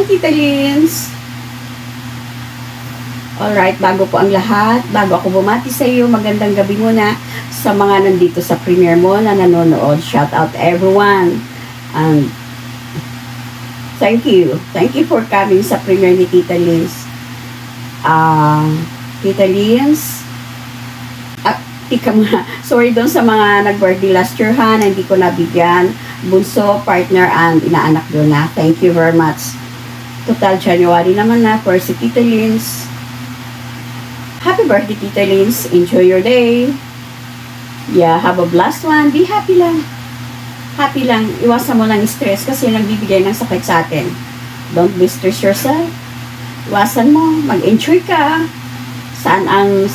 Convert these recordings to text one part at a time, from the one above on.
Hi, Tita Lins! Alright, bago po ang lahat, bago ako bumati sa iyo, magandang gabi muna sa mga nandito sa premiere mo na nanonood. Shout out everyone. And thank you. Thank you for coming sa premiere ni Tita Lins. Tita Lins, sorry doon sa mga nag-birthday last year ha, na hindi ko nabigyan. Bunso, partner, and inaanak doon na. Thank you very much. Total January naman na for si Tita Lins. Happy birthday, Tita Lins. Enjoy your day. Yeah, have a blessed one. Be happy lang. Happy lang. Iwasan mo lang stress kasi nagbibigay ng sakit sa atin. Don't be stress yourself. Iwasan mo. Mag-enjoy ka. Saan ang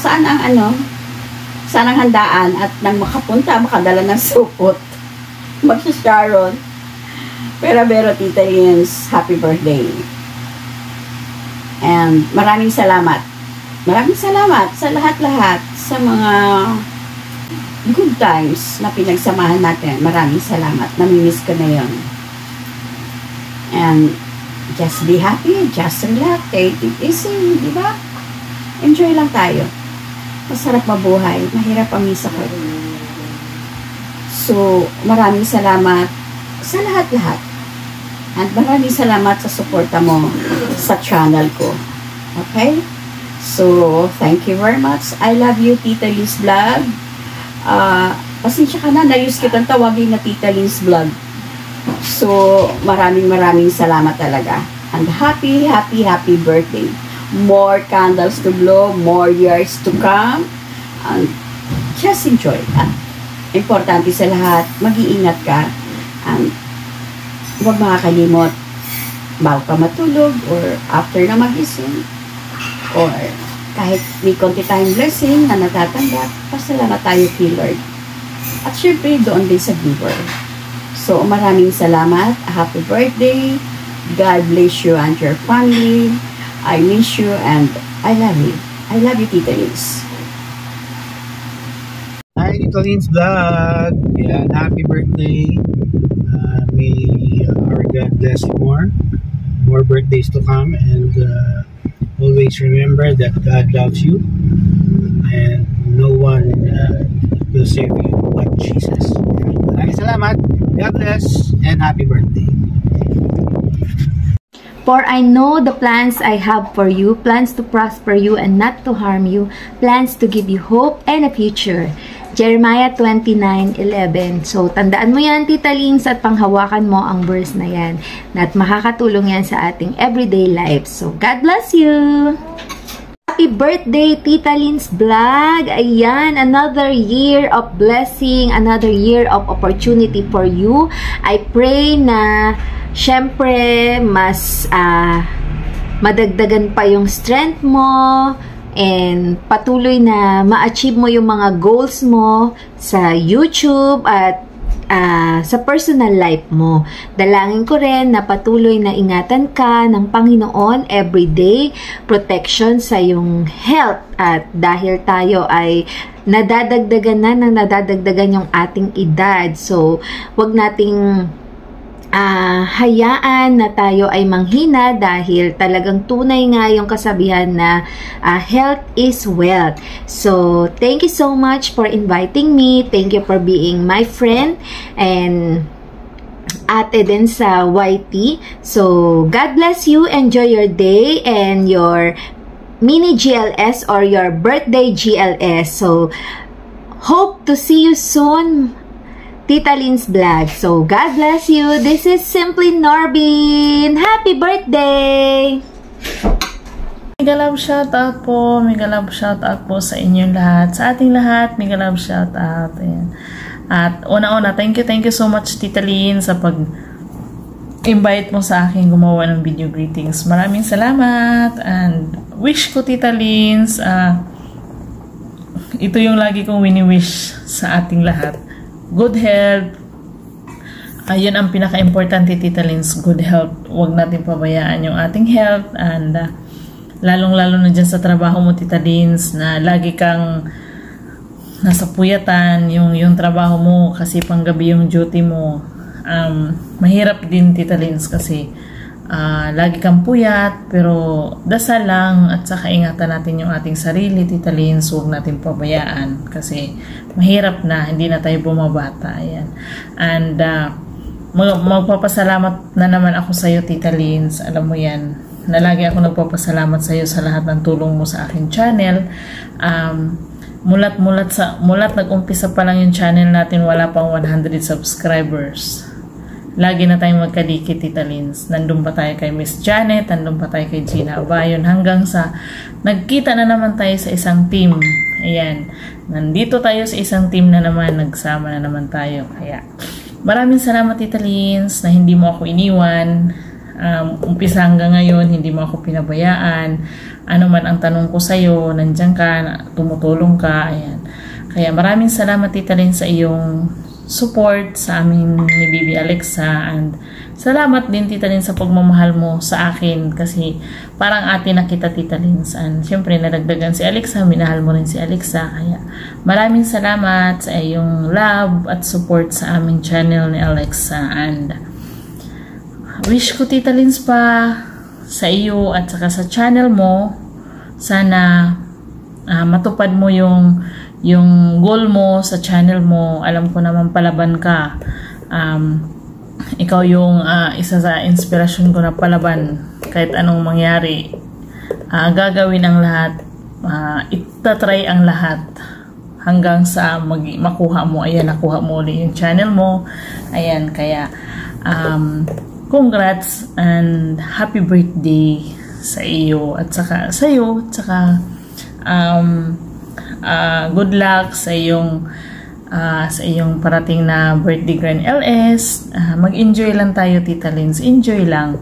handaan at nang makapunta, makadala ng supot. Magsasharon. Pero Tita Lins, happy birthday. And maraming salamat. Maraming salamat sa lahat-lahat sa mga good times na pinagsamahan natin. Maraming salamat. Namimiss ko na yun. And just be happy. Just relax. Take it easy. Diba? Enjoy lang tayo. Masarap mabuhay. Mahirap ang misa ko. So, maraming salamat sa lahat-lahat. At maraming salamat sa suporta mo sa channel ko. Okay? So, thank you very much. I love you, Tita Lins Vlog. Pasensya ka na, nayos kitang tawagin na Tita Lins Vlog. So, maraming salamat talaga. And happy birthday. More candles to blow, more years to come. And just enjoy. Importante sa lahat, mag-iingat ka. And huwag makakalimot bago ka matulog or after na magising or kahit may konti tayong blessing na natatanggap, pasalamat tayo kay Lord. At syempre, doon din sa giver. So, maraming salamat. Happy birthday. God bless you and your family. I miss you and I love you. I love you, Tita Lins. Hi, Tita Lins Vlog. Yan, happy birthday. May our God bless you more birthdays to come, and always remember that God loves you and no one will save you but Jesus. Maraming salamat. God bless and happy birthday. For I know the plans I have for you, plans to prosper you and not to harm you, plans to give you hope and a future. Jeremiah 29:11. So, tandaan mo yan, Tita Lins, at panghawakan mo ang verse na yan. At makakatulong yan sa ating everyday life. So, God bless you! Happy birthday, Tita Lins Vlog! Ayan, another year of blessing, another year of opportunity for you. I pray na, syempre, mas madagdagan pa yung strength mo, and patuloy na ma-achieve mo yung mga goals mo sa YouTube at sa personal life mo. Dalangin ko rin na patuloy na ingatan ka ng Panginoon everyday, protection sa iyong health, at dahil tayo ay nadadagdagan yung ating edad. So, wag nating hayaan na tayo ay manghina dahil talagang tunay nga yung kasabihan na health is wealth. So, thank you so much for inviting me. Thank you for being my friend and ate din sa YT. So, God bless you. Enjoy your day and your mini GLS or your birthday GLS. So, hope to see you soon, Tita Lins Vlog. So, God bless you. This is Simply Norbin. Happy birthday! Mega love shoutout po. Mega love shoutout po sa inyong lahat. Sa ating lahat, mega love shoutout. Ayan. At una-una, thank you so much, Tita Lins, sa pag-invite mo sa akin gumawa ng video greetings. Maraming salamat. And wish ko, Tita Lins, ito yung lagi kong wini-wish sa ating lahat. Good health. Ayun ang pinaka-importante, Tita Lins. Good health. Huwag natin pabayaan yung ating health. And lalong-lalo na dyan sa trabaho mo, Tita Lins, na lagi kang nasa puyatan yung trabaho mo kasi panggabi yung duty mo. Mahirap din, Tita Lins, kasi lagi kang puyat, pero dasal lang at saka ingatan natin yung ating sarili, Tita Lins, huwag natin pabayaan kasi mahirap na, hindi na tayo bumabata. Ayan. And magpapasalamat na naman ako sa iyo, Tita Lins, alam mo yan, na lagi ako nagpapasalamat sa iyo sa lahat ng tulong mo sa aking channel. Mulat nag-umpisa pa lang yung channel natin, wala pang 100 subscribers. Lagi na tayong magkadikit, Tita Lins. Nandun pa tayo kay Miss Janet, nandun pa tayo kay Gina Abayon, hanggang sa nagkita na naman tayo sa isang team. Ayan, nandito tayo sa isang team na naman, nagsama na naman tayo. Kaya maraming salamat, Tita Lins, na hindi mo ako iniwan. Umpisa hanggang ngayon, hindi mo ako pinabayaan. Ano man ang tanong ko sa'yo, nandiyan ka, tumutulong ka. Ayan. Kaya maraming salamat, Tita Lins, sa iyong support sa amin ni Bibi Alexa, and salamat din, Tita Lins, sa pagmamahal mo sa akin kasi parang ate na kita, Tita Lins, and syempre nadagdagan si Alexa, minahal mo rin si Alexa, kaya maraming salamat sa iyong love at support sa aming channel ni Alexa. And wish ko, Tita Lins, pa sa iyo at saka sa channel mo, sana matupad mo yung goal mo sa channel mo. Alam ko naman palaban ka. Ikaw yung isa sa inspirasyon ko na palaban kahit anong mangyari. Gagawin ang lahat. Itatry ang lahat hanggang sa makuha mo. Ayan, nakuha mo ulit yung channel mo. Ayan, kaya congrats and happy birthday sa iyo at saka sa iyo, at saka good luck sa iyong parating na birthday Grand LS. Mag-enjoy lang tayo, Tita Lins. Enjoy lang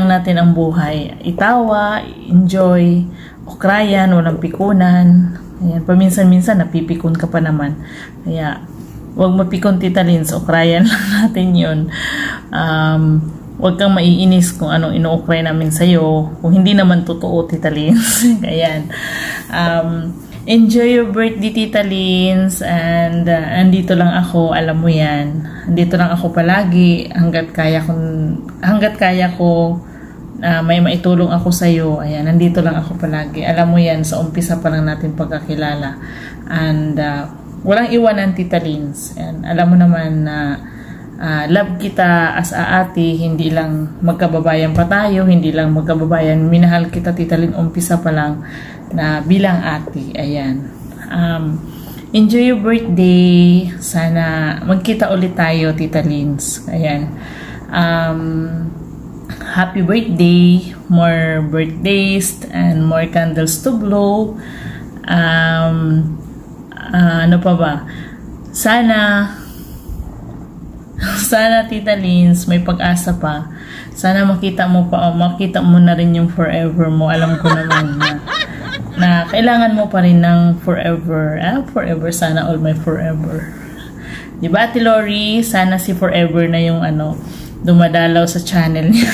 natin ang buhay. Itawa, enjoy, okrayan, walang pikunan. Ayan, paminsan-minsan napipikon ka pa naman. Kaya huwag mapikon, Tita Lins, okrayan lang natin yun. Huwag kang maiinis kung anong ino-okray namin sa'yo, kung hindi naman totoo, Tita Lins. Ayan. Enjoy your birthday, Tita Lins, and andito lang ako, alam mo yan. Andito lang ako palagi hanggat kaya ko may maitulong ako sa iyo. Ayan, nandito lang ako palagi. Alam mo yan, sa umpisa pa lang natin pagkakilala. And walang iwanan, Tita Lins. And alam mo naman na love kita as a ate, hindi lang magkababayan pa tayo, hindi lang magkababayan. Minahal kita, Tita Lins, umpisa pa lang na bilang ate. Ayan. Enjoy your birthday. Sana magkita ulit tayo, Tita Lins. Ayan. Happy birthday. More birthdays and more candles to blow. Ano pa ba? Sana, Tita Lins, may pag-asa pa. Sana makita mo na rin yung forever mo. Alam ko naman na kailangan mo pa rin ng forever. Forever, sana all my forever. Diba, Ate Lori? Sana si forever na yung dumadalaw sa channel niya.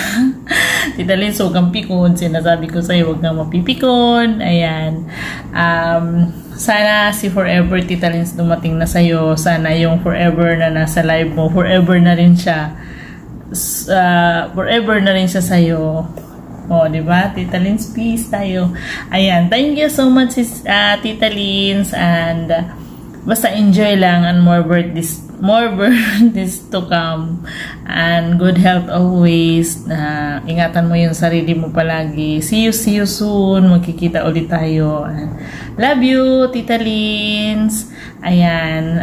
Tita Lins, huwag kang pikon. Sinasabi ko sa'yo, huwag kang mapipikon. Ayan. Sana si forever, Tita Lins, dumating na sa'yo. Sana yung forever na nasa live mo, forever na rin siya. Forever na rin siya sa'yo. O, diba? Tita Lins, peace tayo. Ayan. Thank you so much, Tita Lins. And basta enjoy lang and more birthdays to come. And good health always. Ingatan mo yung sarili mo palagi. See you soon. Magkikita ulit tayo. And love you, Tita Lins. Ayan.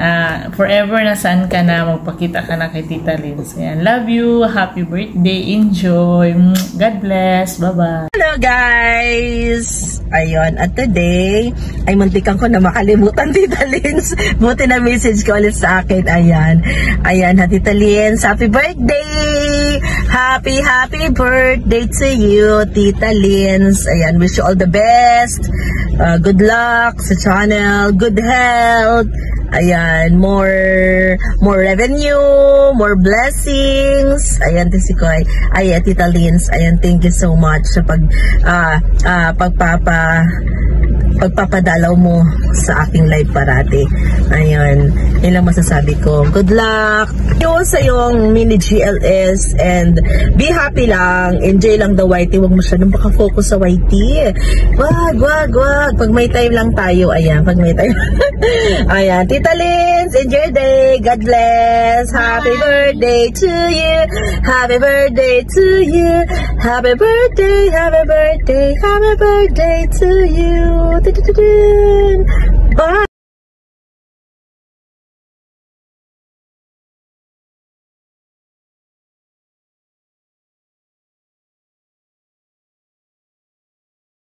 Forever na saan ka na, magpakita ka na kay Tita Lins. Ayan. Love you. Happy birthday. Enjoy. God bless. Bye-bye. Hello guys! Ayun, at today, ay muntikan ko na makalimutan, Tita Lins. Buti na message ko ulit sa akin. Ayan, Tita Lins, happy birthday! Happy birthday to you, Tita Lins. Ayan, wish you all the best. Good luck sa channel, good health. Ayan, more revenue, more blessings. Ayan, Tisikoy. Ay, Tita Lins, ayan, thank you so much sa pagpapadalaw mo sa aking live parati. Ayun. Yan lang masasabi ko. Good luck! Yun sa yung mini GLS and be happy lang. Enjoy lang the whitey. Huwag masyadong baka-focus sa whitey. Wag. Pag may time lang tayo. Ayan, pag may time. Ayan, Tita Lins, enjoy your day. God bless. Happy birthday to you. Happy birthday to you. Happy birthday, happy birthday, happy birthday to you. Bye.